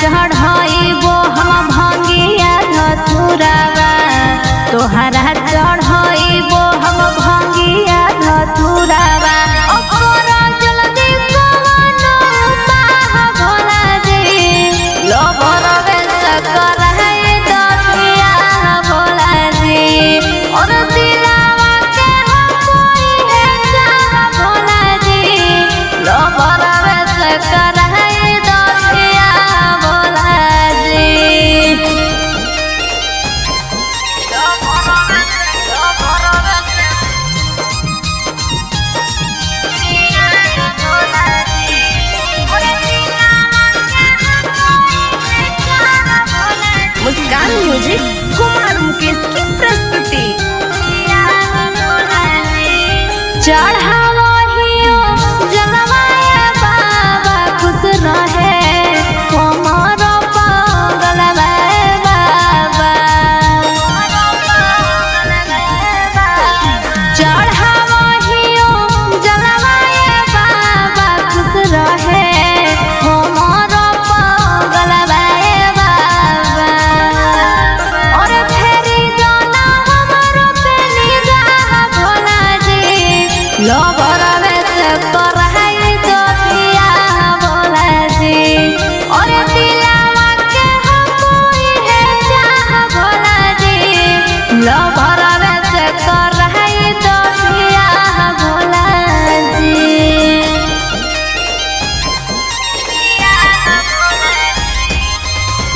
चढ़ाइबो हम भंगिया धतुरावा तोहरा चढ़ाइबो हम भंगिया धतुरावा ओकरा जल्दी कवनो उपाय भोला जी लबर बेस कर है दतिया भोला जी और दिलावा के हम कोई है चाह भोला जी लबर बेस कर है दतिया भोला जी मुस्कान म्यूजिक कुमार मुकेश की प्रस्तुति चढ़ावा हियो जनवाया बाबा खुश रहे हमार पागल बाबा चढ़ावा हियो जनवाया बाबा खुश रहे हमार पागल बाबा और फेरी जाना हमारो पे निगाह भोला जी लबर बेस कर है दतिया भोला जी और दिलावा के हम कोई है चाह भोला जी लबर बेस कर है दतिया भोला जी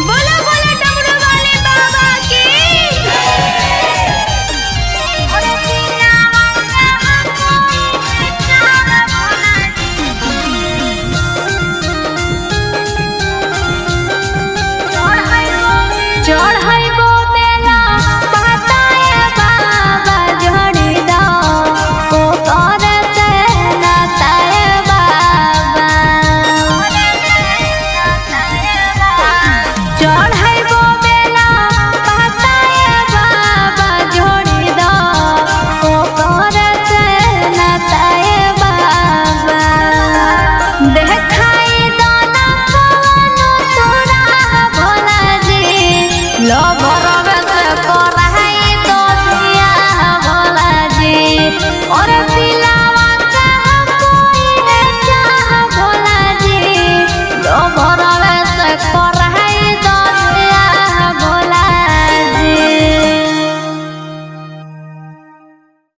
बोलो बोलो डमरू वाले बाबा की चढ़ाई